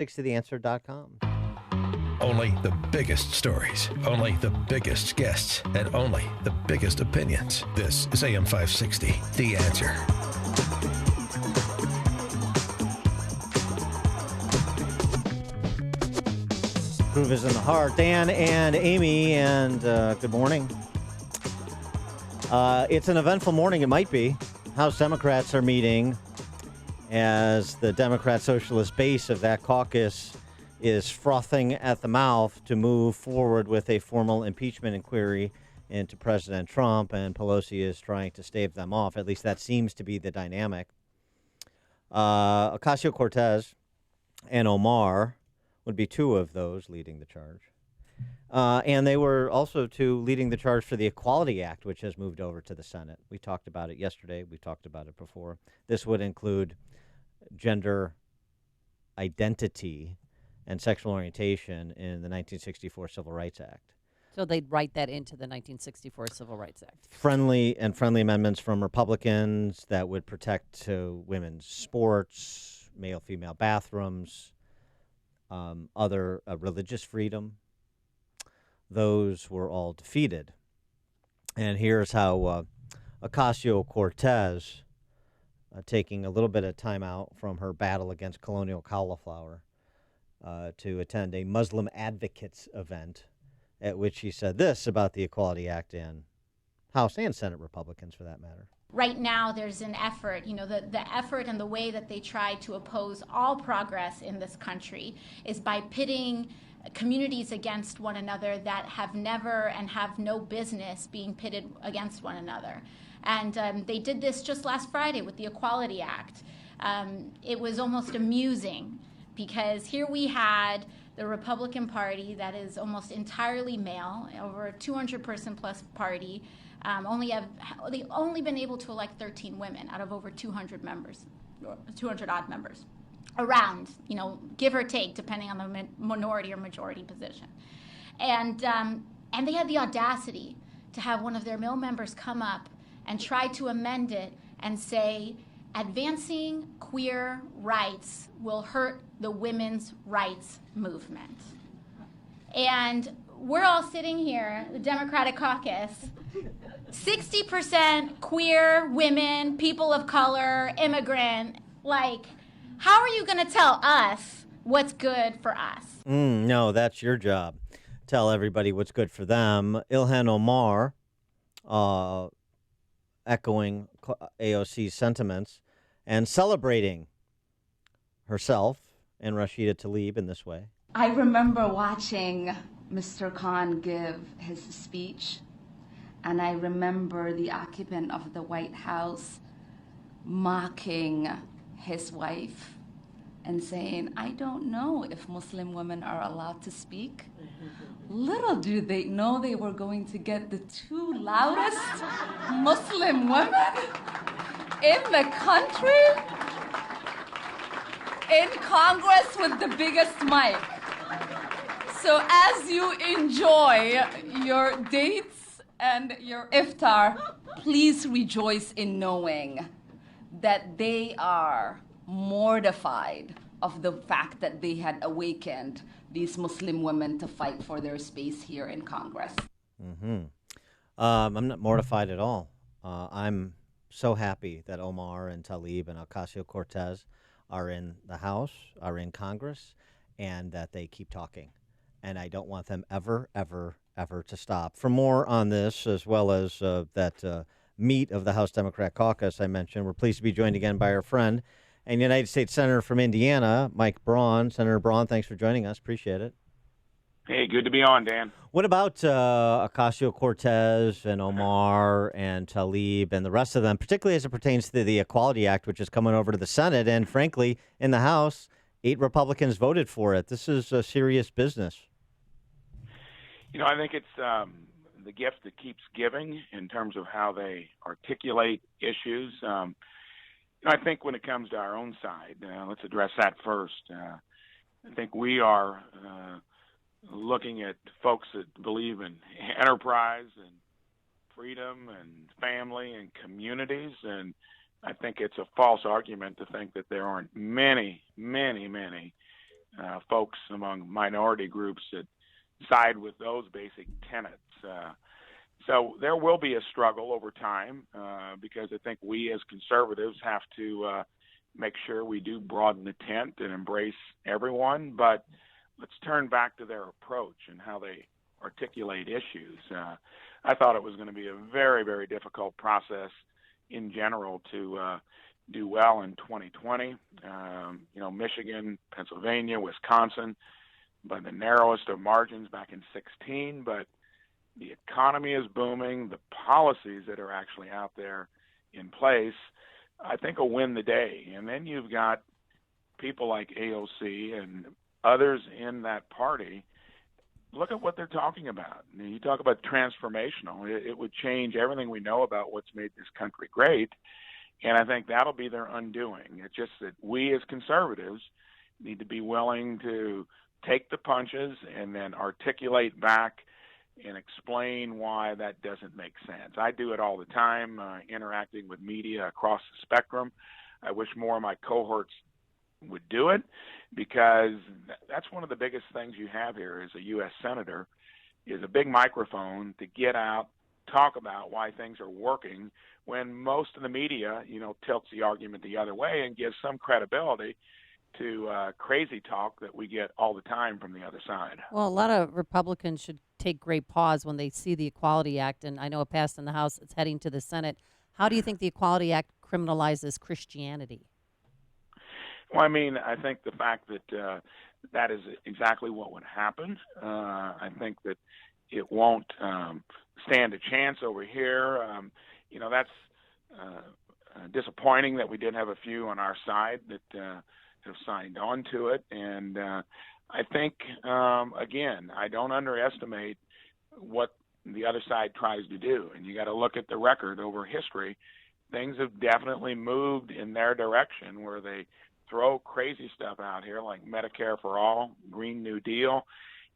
6totheanswer.com. Only the biggest stories, only the biggest guests, and only the biggest opinions. This is AM 560, The Answer. Groove is in the heart. Dan and Amy, and good morning. It's an eventful morning. It might be. House Democrats are meeting as the Democrat Socialist base of that caucus is frothing at the mouth to move forward with a formal impeachment inquiry into President Trump, and Pelosi is trying to stave them off. At least that seems to be the dynamic. Ocasio-Cortez and Omar would be two of those leading the charge. And they were also two leading the charge for the Equality Act, which has moved over to the Senate. We talked about it yesterday. We talked about it before. This would include gender identity and sexual orientation in the 1964 Civil Rights Act. So they'd write that into the 1964 Civil Rights Act. Friendly amendments from Republicans that would protect women's sports, male-female bathrooms, other religious freedom. Those were all defeated. And here's how Ocasio-Cortez, taking a little bit of time out from her battle against colonial cauliflower, to attend a Muslim advocates event at which he said this about the Equality Act and House and Senate Republicans, for that matter. Right now, there's an effort, the effort and the way that they try to oppose all progress in this country is by pitting communities against one another that have never and have no business being pitted against one another. And they did this just last Friday with the Equality Act. It was almost amusing because here we had the Republican Party that is almost entirely male, over a 200-person plus party. They've only been able to elect 13 women out of over 200 members, 200 odd members, around, give or take, depending on the minority or majority position. And they had the audacity to have one of their male members come up and try to amend it and say, advancing queer rights will hurt the women's rights movement. And we're all sitting here, the Democratic caucus, 60% queer women, people of color, immigrant. Like, how are you going to tell us what's good for us? No, that's your job. Tell everybody what's good for them. Ilhan Omar, echoing AOC's sentiments and celebrating herself and Rashida Tlaib in this way. I remember watching Mr. Khan give his speech, and I remember the occupant of the White House mocking his wife and saying, I don't know if Muslim women are allowed to speak. Little do they know they were going to get the two loudest Muslim women in the country, in Congress with the biggest mic. So as you enjoy your dates and your iftar, please rejoice in knowing that they are mortified of the fact that they had awakened these Muslim women to fight for their space here in Congress. I'm not mortified at all. I'm so happy that Omar and Tlaib and Ocasio-Cortez are in the House, are in Congress, and that they keep talking. And I don't want them ever to stop. For more on this, as well as that meat of the House Democrat caucus I mentioned, we're pleased to be joined again by our friend and United States Senator from Indiana, Mike Braun. Senator Braun, thanks for joining us. Appreciate it. Hey, good to be on, Dan. What about Ocasio-Cortez and Omar and Tlaib and the rest of them, particularly as it pertains to the Equality Act, which is coming over to the Senate, and frankly, in the House, 8 Republicans voted for it. This is serious business. I think it's the gift that keeps giving in terms of how they articulate issues. I think when it comes to our own side, let's address that first. I think we are looking at folks that believe in enterprise and freedom and family and communities, and I think it's a false argument to think that there aren't many folks among minority groups that side with those basic tenets. So there will be a struggle over time because I think we as conservatives have to make sure we do broaden the tent and embrace everyone. But let's turn back to their approach and how they articulate issues. I thought it was going to be a very, very difficult process in general to do well in 2020. Michigan, Pennsylvania, Wisconsin, by the narrowest of margins back in 16. But the economy is booming. The policies that are actually out there in place, I think, will win the day. And then you've got people like AOC and others in that party. Look at what they're talking about. You talk about transformational. It would change everything we know about what's made this country great. And I think that'll be their undoing. It's just that we as conservatives need to be willing to take the punches and then articulate back and explain why that doesn't make sense. I do it all the time, interacting with media across the spectrum. I wish more of my cohorts would do it, because that's one of the biggest things you have here as a U.S. Senator is a big microphone to get out, talk about why things are working, when most of the media, tilts the argument the other way and gives some credibility to crazy talk that we get all the time from the other side. Well, a lot of Republicans should take great pause when they see the Equality Act, and I know it passed in the House. It's heading to the Senate. How do you think the Equality Act criminalizes Christianity? Well, I think the fact that that is exactly what would happen. I think that it won't stand a chance over here. That's disappointing that we did have a few on our side that have signed on to it. And I think, again, I don't underestimate what the other side tries to do. And you got to look at the record over history. Things have definitely moved in their direction, where they throw crazy stuff out here like Medicare for all, Green New Deal,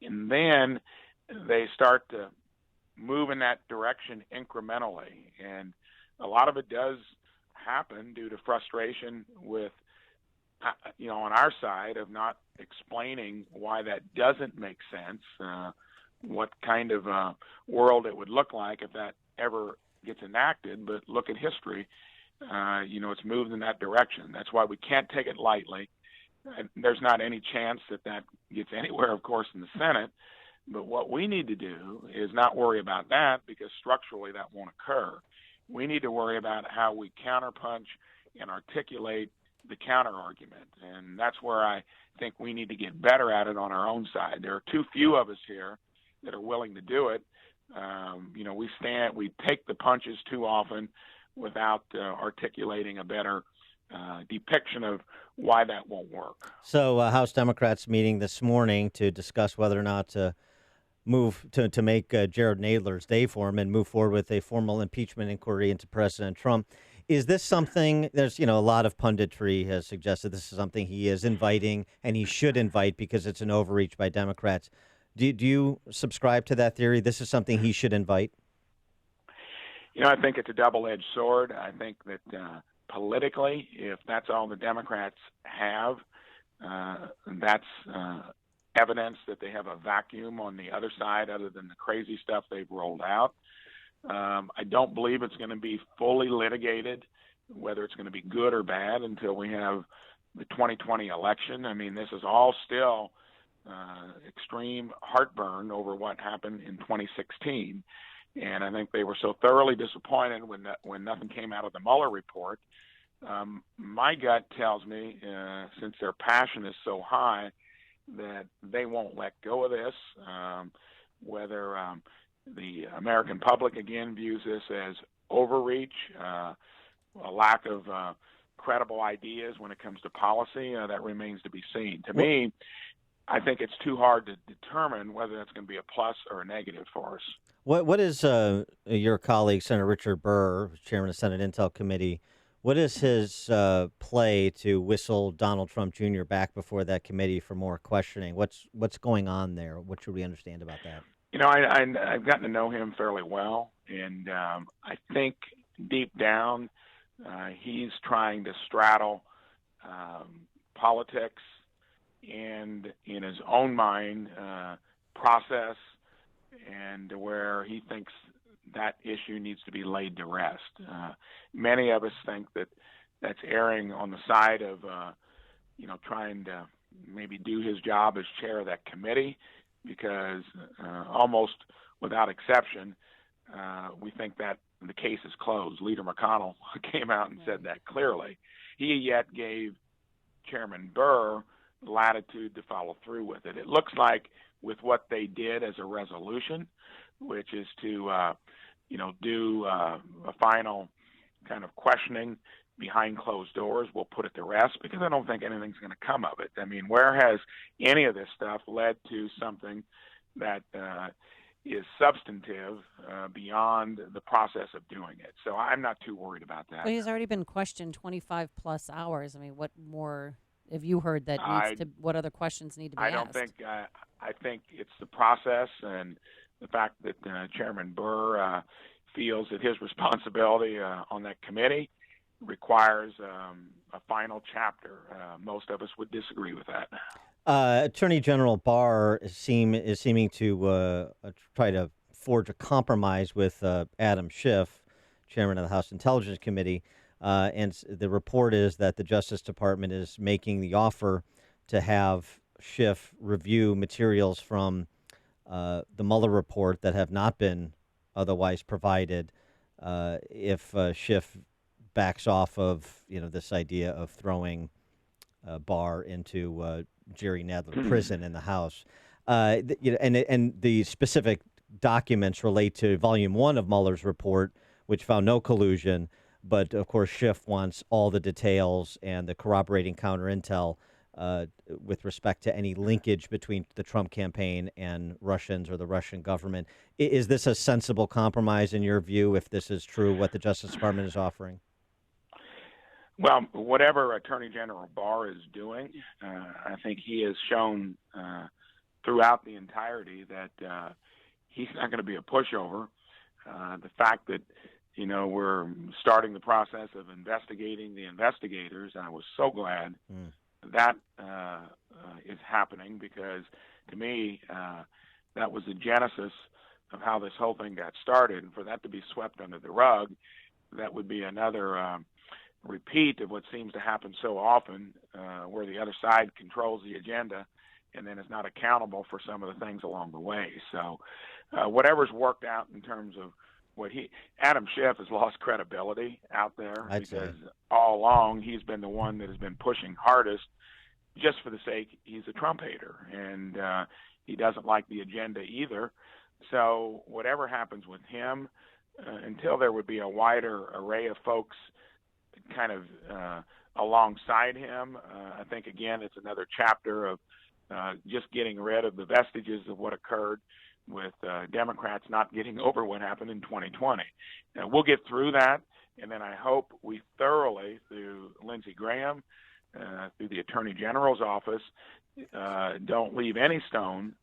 and then they start to move in that direction incrementally. And a lot of it does happen due to frustration with, on our side, of not explaining why that doesn't make sense, what kind of world it would look like if that ever gets enacted. But look at history. It's moved in that direction. That's why we can't take it lightly. There's not any chance that gets anywhere, of course, in the Senate. But what we need to do is not worry about that, because structurally that won't occur. We need to worry about how we counterpunch and articulate the counter-argument. And that's where I think we need to get better at it on our own side. There are too few of us here that are willing to do it. We take the punches too often without articulating a better depiction of why that won't work. So House Democrats meeting this morning to discuss whether or not to move to make Jared Nadler's day for him and move forward with a formal impeachment inquiry into President Trump. Is this something, there's, a lot of punditry has suggested this is something he is inviting and he should invite because it's an overreach by Democrats. Do you subscribe to that theory? This is something he should invite? I think it's a double-edged sword. I think that politically, if that's all the Democrats have, that's evidence that they have a vacuum on the other side other than the crazy stuff they've rolled out. I don't believe it's going to be fully litigated, whether it's going to be good or bad, until we have the 2020 election. This is all still extreme heartburn over what happened in 2016. And I think they were so thoroughly disappointed when nothing came out of the Mueller report. My gut tells me, since their passion is so high, that they won't let go of this, whether the American public, again, views this as overreach, a lack of credible ideas when it comes to policy, that remains to be seen. To me, I think it's too hard to determine whether that's going to be a plus or a negative for us. What is your colleague, Senator Richard Burr, chairman of the Senate Intel Committee, what is his play to whistle Donald Trump Jr. back before that committee for more questioning? What's going on there? What should we understand about that? I've gotten to know him fairly well, and I think deep down he's trying to straddle politics and in his own mind process, and where he thinks that issue needs to be laid to rest. Many of us think that that's erring on the side of, trying to maybe do his job as chair of that committee, because almost without exception, we think that the case is closed. Leader McConnell came out and said that clearly. He yet gave Chairman Burr latitude to follow through with it. It looks like with what they did as a resolution, which is to, do a final kind of questioning behind closed doors, we'll put it to rest, because I don't think anything's going to come of it. I mean, where has any of this stuff led to something that is substantive beyond the process of doing it? So I'm not too worried about that. Well, he's already been questioned 25 plus hours. I mean, what more have you heard that needs to? What other questions need to be asked? I don't think. I think it's the process and the fact that Chairman Burr feels that his responsibility on that committee requires a final chapter. Most of us would disagree with that. Attorney General Barr is seeming to try to forge a compromise with Adam Schiff, chairman of the House Intelligence Committee. And the report is that the Justice Department is making the offer to have Schiff review materials from the Mueller report that have not been otherwise provided if Schiff backs off of this idea of throwing Barr into Jerry Nadler prison in the House. And the specific documents relate to Volume 1 of Mueller's report, which found no collusion. But, of course, Schiff wants all the details and the corroborating counter intel with respect to any linkage between the Trump campaign and Russians or the Russian government. Is this a sensible compromise in your view, if this is true, what the Justice Department is offering? Well, whatever Attorney General Barr is doing, I think he has shown throughout the entirety that he's not going to be a pushover. The fact that, we're starting the process of investigating the investigators, I was so glad that is happening, because to me, that was the genesis of how this whole thing got started. And for that to be swept under the rug, that would be another repeat of what seems to happen so often, where the other side controls the agenda and then is not accountable for some of the things along the way. So whatever's worked out in terms of Adam Schiff has lost credibility out there, because all along he's been the one that has been pushing hardest just for the sake he's a Trump hater, and he doesn't like the agenda either. So whatever happens with him, until there would be a wider array of folks kind of alongside him, I think, again, it's another chapter of just getting rid of the vestiges of what occurred with Democrats not getting over what happened in 2020. Now, we'll get through that, and then I hope we thoroughly, through Lindsey Graham, through the Attorney General's office, don't leave any stone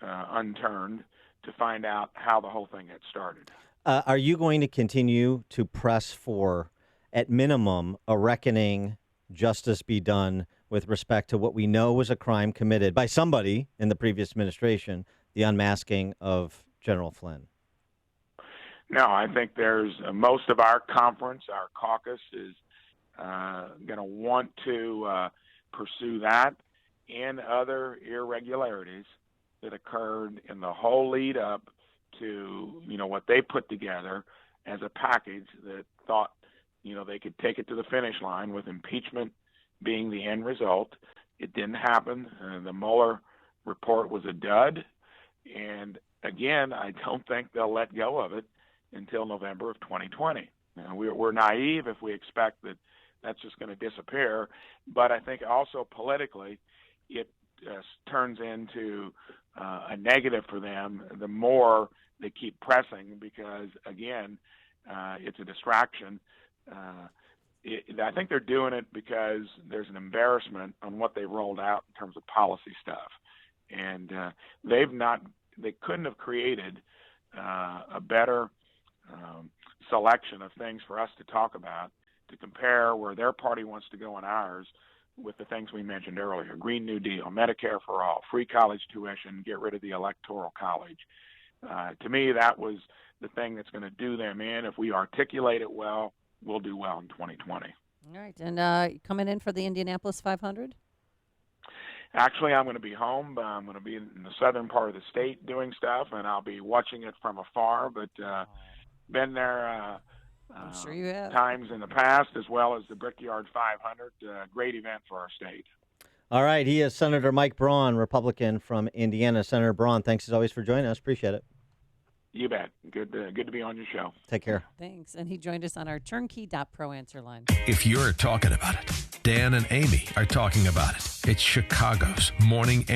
unturned to find out how the whole thing got started. Are you going to continue to press for, at minimum, a reckoning, justice be done with respect to what we know was a crime committed by somebody in the previous administration, the unmasking of General Flynn? No, I think there's most of our conference, our caucus, is going to want to pursue that and other irregularities that occurred in the whole lead up to, what they put together as a package that thought, they could take it to the finish line with impeachment being the end result. It didn't happen. The Mueller report was a dud. And again, I don't think they'll let go of it until November of 2020. We're naive if we expect that that's just going to disappear. But I think also politically, it turns into a negative for them the more they keep pressing, because, again, it's a distraction. I think they're doing it because there's an embarrassment on what they rolled out in terms of policy stuff. And they couldn't have created a better selection of things for us to talk about, to compare where their party wants to go and ours, with the things we mentioned earlier: Green New Deal, Medicare for all, free college tuition, get rid of the Electoral College. To me, that was the thing that's going to do them in. If we articulate it well, we'll do well in 2020. All right. And coming in for the Indianapolis 500? Actually, I'm going to be home. I'm going to be in the southern part of the state doing stuff, and I'll be watching it from afar. But been there I'm sure you have. times in the past, as well as the Brickyard 500. Great event for our state. All right. He is Senator Mike Braun, Republican from Indiana. Senator Braun, thanks as always for joining us. Appreciate it. You bet. Good to be on your show. Take care. Thanks. And he joined us on our turnkey.pro answer line. If you're talking about it, Dan and Amy are talking about it. It's Chicago's morning answer.